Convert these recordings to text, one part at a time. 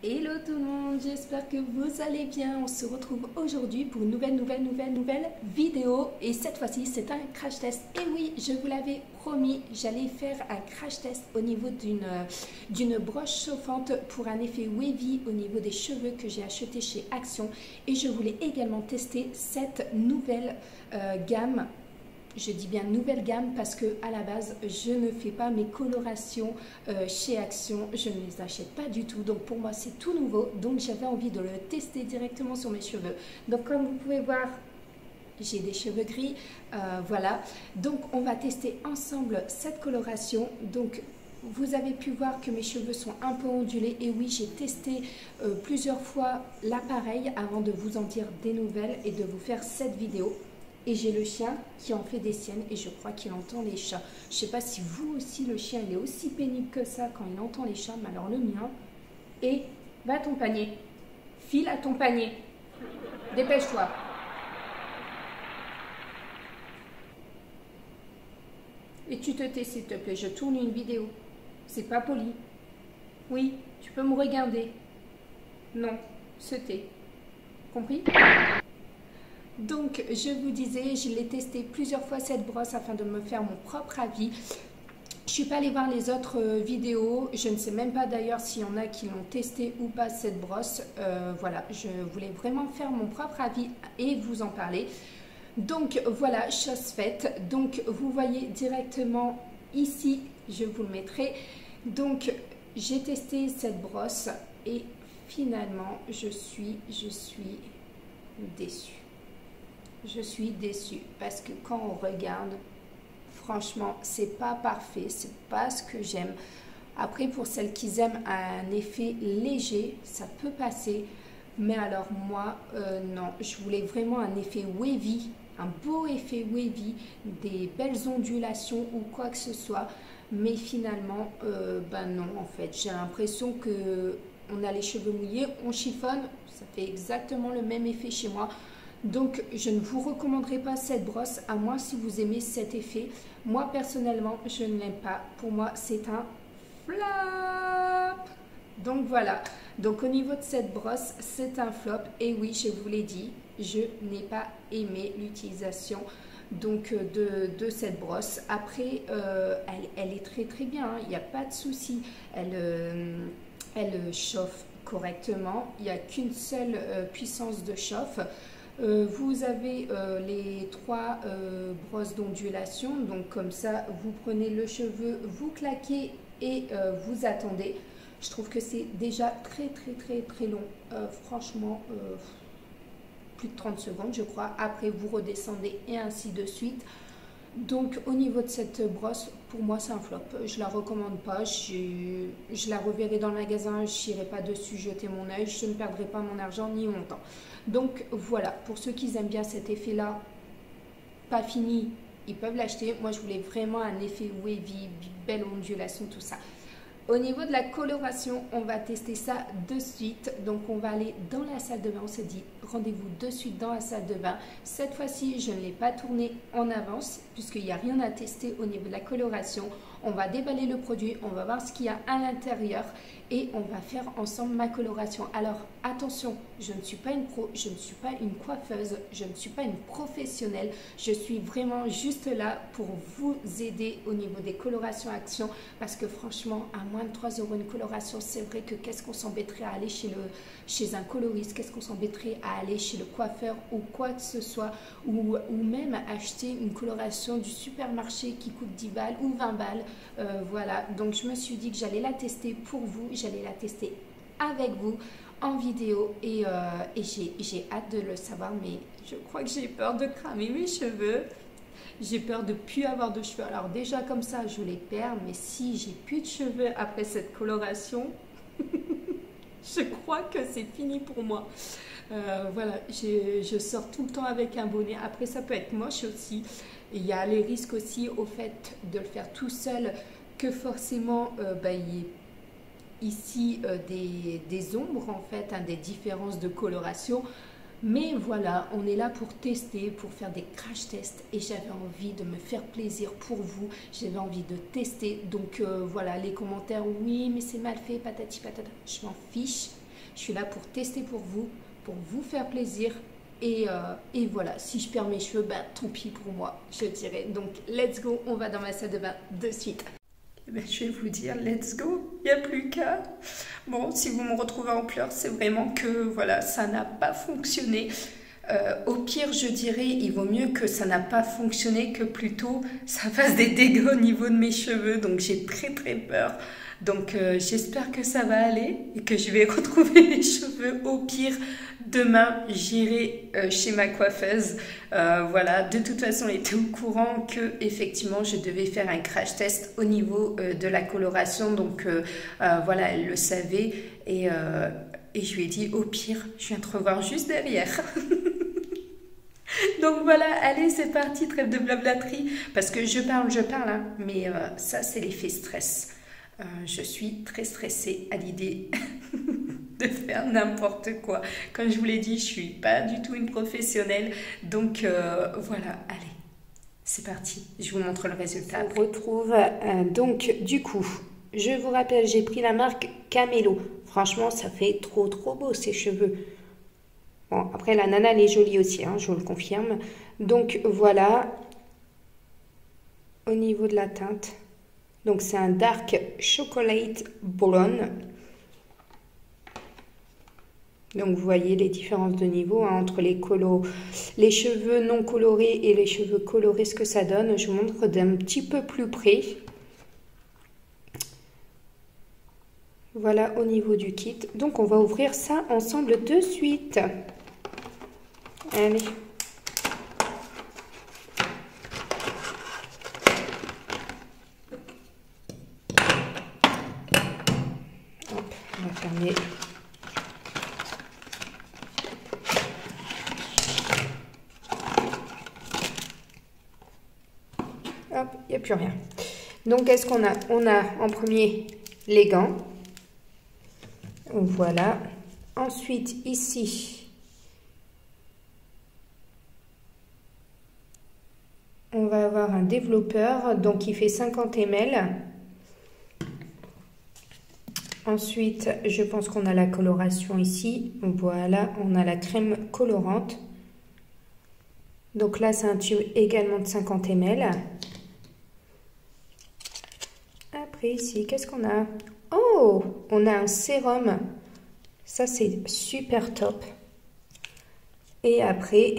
Hello tout le monde, j'espère que vous allez bien. On se retrouve aujourd'hui pour une nouvelle vidéo. Et cette fois-ci, c'est un crash test. Et oui, je vous l'avais promis, j'allais faire un crash test au niveau d'une broche chauffante pour un effet wavy au niveau des cheveux que j'ai acheté chez Action. Et je voulais également tester cette nouvelle gamme. Je dis bien nouvelle gamme parce que à la base je ne fais pas mes colorations chez Action, je ne les achète pas du tout, donc pour moi c'est tout nouveau, donc j'avais envie de le tester directement sur mes cheveux. Donc comme vous pouvez voir, j'ai des cheveux gris, voilà, donc on va tester ensemble cette coloration. Donc vous avez pu voir que mes cheveux sont un peu ondulés et oui, j'ai testé plusieurs fois l'appareil avant de vous en dire des nouvelles et de vous faire cette vidéo. Et j'ai le chien qui en fait des siennes et je crois qu'il entend les chats. Je ne sais pas si vous aussi, le chien, il est aussi pénible que ça quand il entend les chats, mais alors le mien. Et va à ton panier. File à ton panier. Dépêche-toi. Et tu te tais, s'il te plaît. Je tourne une vidéo. C'est pas poli. Oui, tu peux me regarder. Non, se tait. Compris ? Donc, je vous disais, je l'ai testé plusieurs fois cette brosse afin de me faire mon propre avis. Je ne suis pas allée voir les autres vidéos. Je ne sais même pas d'ailleurs s'il y en a qui l'ont testé ou pas cette brosse. Voilà, je voulais vraiment faire mon propre avis et vous en parler. Donc, voilà, chose faite. Donc, vous voyez directement ici, je vous le mettrai. Donc, j'ai testé cette brosse et finalement, je suis déçue. Je suis déçue parce que quand on regarde, franchement, c'est pas parfait, c'est pas ce que j'aime. Après, pour celles qui aiment un effet léger, ça peut passer. Mais alors moi, non, je voulais vraiment un effet wavy, un beau effet wavy, des belles ondulations ou quoi que ce soit. Mais finalement, ben non, en fait, j'ai l'impression que on a les cheveux mouillés, on chiffonne, ça fait exactement le même effet chez moi. Donc, je ne vous recommanderai pas cette brosse, à moins si vous aimez cet effet. Moi, personnellement, je ne l'aime pas. Pour moi, c'est un flop. Donc, voilà. Donc, au niveau de cette brosse, c'est un flop. Et oui, je vous l'ai dit, je n'ai pas aimé l'utilisation de cette brosse. Après, elle est très, très bien. Il n'y a pas de souci. Elle chauffe correctement. Il n'y a qu'une seule puissance de chauffe. Vous avez les trois brosses d'ondulation, donc comme ça vous prenez le cheveu, vous claquez et vous attendez. Je trouve que c'est déjà très long, franchement plus de 30 secondes je crois. Après vous redescendez et ainsi de suite. Donc au niveau de cette brosse, pour moi c'est un flop, je la recommande pas, je la reverrai dans le magasin, je n'irai pas dessus jeter mon œil, je ne perdrai pas mon argent ni mon temps. Donc voilà, pour ceux qui aiment bien cet effet là, pas fini, ils peuvent l'acheter. Moi je voulais vraiment un effet wavy, belle ondulation, tout ça. Au niveau de la coloration, on va tester ça de suite. Donc, on va aller dans la salle de bain. On se dit rendez-vous de suite dans la salle de bain. Cette fois-ci, je ne l'ai pas tourné en avance puisqu'il n'y a rien à tester au niveau de la coloration. On va déballer le produit, on va voir ce qu'il y a à l'intérieur et on va faire ensemble ma coloration. Alors, attention, je ne suis pas une pro, je ne suis pas une coiffeuse, je ne suis pas une professionnelle. Je suis vraiment juste là pour vous aider au niveau des colorations Action parce que franchement, à moins de 3 € une coloration, c'est vrai que qu'est-ce qu'on s'embêterait à aller chez un coloriste, qu'est-ce qu'on s'embêterait à aller chez le coiffeur ou quoi que ce soit, ou même acheter une coloration du supermarché qui coûte 10 balles ou 20 balles. Voilà, donc je me suis dit que j'allais la tester pour vous, j'allais la tester avec vous en vidéo et j'ai hâte de le savoir, mais je crois que j'ai peur de cramer mes cheveux. J'ai peur de ne plus avoir de cheveux. Alors déjà comme ça, je les perds, mais si j'ai plus de cheveux après cette coloration, je crois que c'est fini pour moi. Voilà, je sors tout le temps avec un bonnet. Après, ça peut être moche aussi. Il y a les risques aussi au fait de le faire tout seul, que forcément, il y ait ici des ombres en fait, hein, des différences de coloration. Mais voilà, on est là pour tester, pour faire des crash tests et j'avais envie de me faire plaisir pour vous, j'avais envie de tester. Donc voilà, les commentaires, oui mais c'est mal fait, patati patata, je m'en fiche. Je suis là pour tester pour vous faire plaisir. Et voilà, si je perds mes cheveux, bah, tant pis pour moi, je dirais. Donc, let's go, on va dans ma salle de bain de suite. Ben, je vais vous dire, let's go, il n'y a plus qu'à. Bon, si vous me retrouvez en pleurs, c'est vraiment que, voilà, ça n'a pas fonctionné. Au pire, je dirais, il vaut mieux que ça n'a pas fonctionné que plutôt ça fasse des dégâts au niveau de mes cheveux. Donc, j'ai très peur. Donc, j'espère que ça va aller et que je vais retrouver mes cheveux. Au pire, demain, j'irai chez ma coiffeuse. Voilà, de toute façon, elle était au courant que effectivement, je devais faire un crash test au niveau de la coloration. Donc, voilà, elle le savait et je lui ai dit, au pire, je viens te revoir juste derrière. Donc voilà, allez, c'est parti, trêve de blablaterie. Parce que je parle, hein, mais ça, c'est l'effet stress. Je suis très stressée à l'idée de faire n'importe quoi. Comme je vous l'ai dit, je suis pas du tout une professionnelle. Donc voilà, allez, c'est parti. Je vous montre le résultat. On retrouve donc du coup, je vous rappelle, j'ai pris la marque Camelo. Franchement, ça fait trop beau ces cheveux. Bon, après la nana elle est jolie aussi, hein, je vous le confirme. Donc voilà, au niveau de la teinte. Donc c'est un dark chocolate blonde. Donc vous voyez les différences de niveau hein, entre les cheveux non colorés et les cheveux colorés, ce que ça donne. Je vous montre d'un petit peu plus près. Voilà au niveau du kit. Donc on va ouvrir ça ensemble de suite. Allez. Hop, on va fermer. Hop, il n'y a plus rien. Donc, qu'est-ce qu'on a? On a en premier les gants. Voilà. Ensuite, ici, on va avoir un développeur, donc il fait 50 ml. Ensuite, je pense qu'on a la coloration ici. Voilà, on a la crème colorante. Donc là, c'est un tube également de 50 ml. Après, ici, qu'est-ce qu'on a? Oh, on a un sérum. Ça, c'est super top. Et après,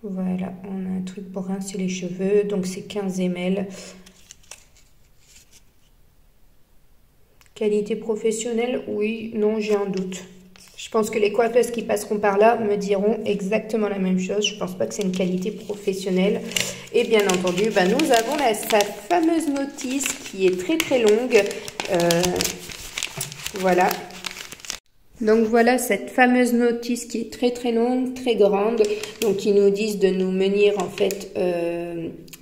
voilà, on a un truc pour rincer les cheveux. Donc, c'est 15 ml. Qualité professionnelle? Oui, non, j'ai un doute. Je pense que les coiffeuses qui passeront par là me diront exactement la même chose. Je ne pense pas que c'est une qualité professionnelle. Et bien entendu, bah, nous avons sa fameuse notice qui est très longue. Voilà. Donc voilà cette fameuse notice qui est très longue, très grande. Donc ils nous disent de nous munir en fait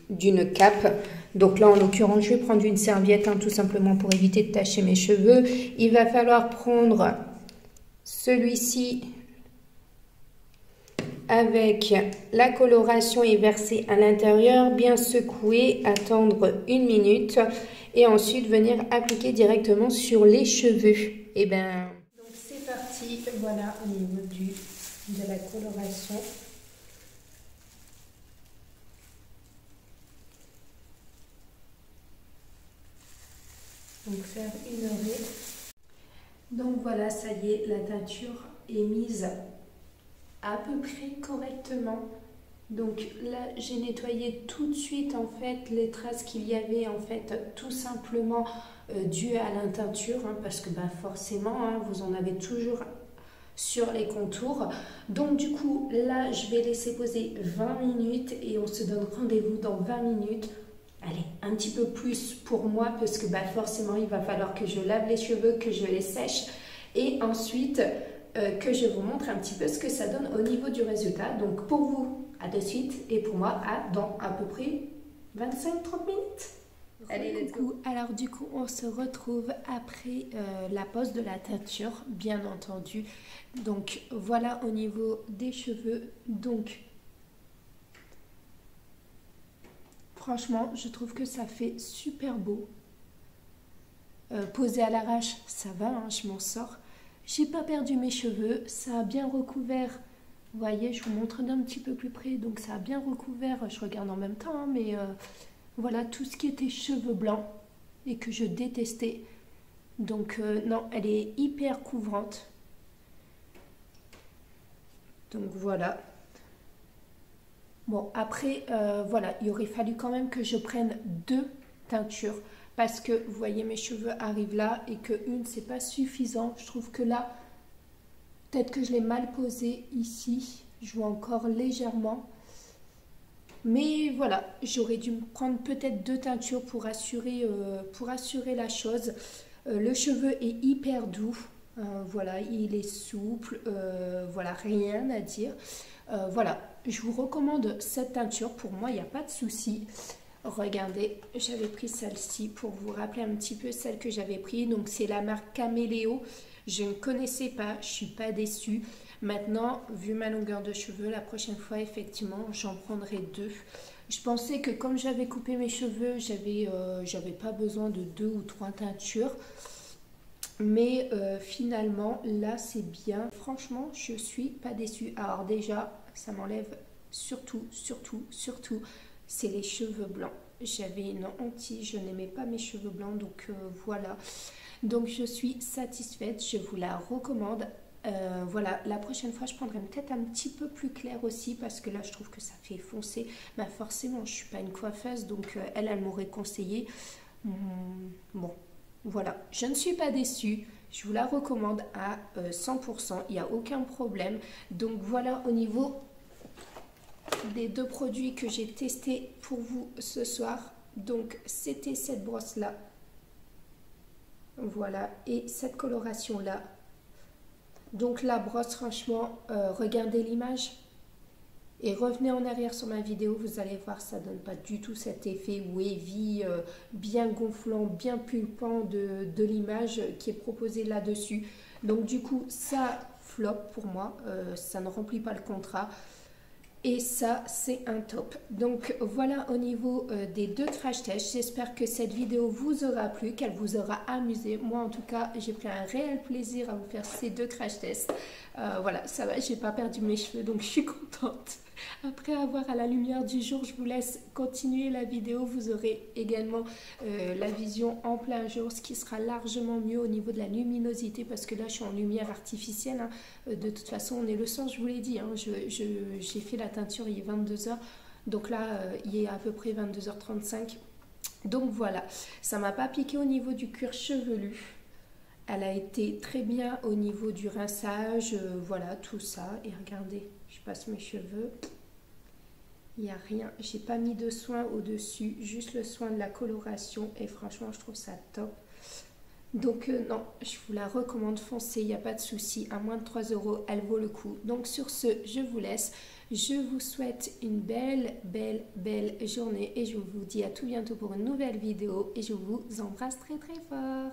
d'une cape. Donc là en l'occurrence je vais prendre une serviette hein, tout simplement pour éviter de tacher mes cheveux. Il va falloir prendre celui-ci avec la coloration et verser à l'intérieur, bien secouer, attendre 1 minute et ensuite venir appliquer directement sur les cheveux. Et ben donc c'est parti, voilà au niveau de la coloration. Donc faire une oreille. Donc voilà, ça y est, la teinture est mise à peu près correctement. Donc là, j'ai nettoyé tout de suite en fait les traces qu'il y avait en fait tout simplement dues à la teinture hein, parce que bah, forcément hein, vous en avez toujours sur les contours. Donc du coup là, je vais laisser poser 20 minutes et on se donne rendez-vous dans 20 minutes. Allez, un petit peu plus pour moi parce que bah, forcément il va falloir que je lave les cheveux, que je les sèche et ensuite que je vous montre un petit peu ce que ça donne au niveau du résultat. Donc pour vous, à de suite et pour moi, dans à peu près 25-30 minutes. Allez, let's go. Alors du coup, on se retrouve après la pose de la teinture, bien entendu. Donc voilà au niveau des cheveux. Donc franchement, je trouve que ça fait super beau. posé à l'arrache, ça va, hein, je m'en sors. J'ai pas perdu mes cheveux, ça a bien recouvert. Vous voyez, je vous montre d'un petit peu plus près, donc ça a bien recouvert, je regarde en même temps, hein, mais voilà, tout ce qui était cheveux blancs et que je détestais. Donc non, elle est hyper couvrante. Donc voilà. Bon, après, voilà, il aurait fallu quand même que je prenne 2 teintures parce que vous voyez mes cheveux arrivent là et que une c'est pas suffisant. Je trouve que là, peut-être que je l'ai mal posé ici. Je vois encore légèrement. Mais voilà, j'aurais dû prendre peut-être 2 teintures pour assurer la chose. Le cheveu est hyper doux. Voilà, il est souple. Voilà, rien à dire. Voilà, je vous recommande cette teinture. Pour moi, il n'y a pas de souci. Regardez, j'avais pris celle-ci pour vous rappeler un petit peu celle que j'avais pris. Donc, c'est la marque Caméléo. Je ne connaissais pas, je ne suis pas déçue. Maintenant, vu ma longueur de cheveux, la prochaine fois, effectivement, j'en prendrai 2. Je pensais que comme j'avais coupé mes cheveux, j'avais pas besoin de 2 ou 3 teintures. Mais finalement, là, c'est bien. Franchement, je suis pas déçue. Alors déjà, ça m'enlève surtout, c'est les cheveux blancs. J'avais une hantise, je n'aimais pas mes cheveux blancs, donc voilà. Donc je suis satisfaite, je vous la recommande. Voilà, la prochaine fois, je prendrai peut-être un petit peu plus clair aussi parce que là, je trouve que ça fait foncer. Bah, forcément, je suis pas une coiffeuse, donc elle m'aurait conseillé. Bon, voilà, je ne suis pas déçue. Je vous la recommande à 100%, il n'y a aucun problème. Donc voilà au niveau des 2 produits que j'ai testés pour vous ce soir. Donc c'était cette brosse là, voilà, et cette coloration là. Donc la brosse, franchement, regardez l'image et revenez en arrière sur ma vidéo, vous allez voir, ça donne pas du tout cet effet wavy, bien gonflant, bien pulpant de l'image qui est proposée là-dessus. Donc du coup, ça flop pour moi, ça ne remplit pas le contrat. Et ça, c'est un top. Donc voilà au niveau des 2 crash tests. J'espère que cette vidéo vous aura plu, qu'elle vous aura amusé. Moi, en tout cas, j'ai pris un réel plaisir à vous faire ces 2 crash tests. Voilà, ça va, j'ai pas perdu mes cheveux, donc je suis contente. Après avoir à la lumière du jour, je vous laisse continuer la vidéo. Vous aurez également la vision en plein jour, ce qui sera largement mieux au niveau de la luminosité parce que là, je suis en lumière artificielle. Hein. De toute façon, on est le soir, je vous l'ai dit. Hein. J'ai fait la teinture, il est 22h. Donc là, il est à peu près 22h35. Donc voilà, ça m'a pas piqué au niveau du cuir chevelu. Elle a été très bien au niveau du rinçage, voilà, tout ça. Et regardez, je passe mes cheveux. Il n'y a rien, j'ai pas mis de soin au-dessus, juste le soin de la coloration. Et franchement, je trouve ça top. Donc non, je vous la recommande, foncez, il n'y a pas de souci. À moins de 3 €, elle vaut le coup. Donc sur ce, je vous laisse. Je vous souhaite une belle journée. Et je vous dis à tout bientôt pour une nouvelle vidéo. Et je vous embrasse très fort.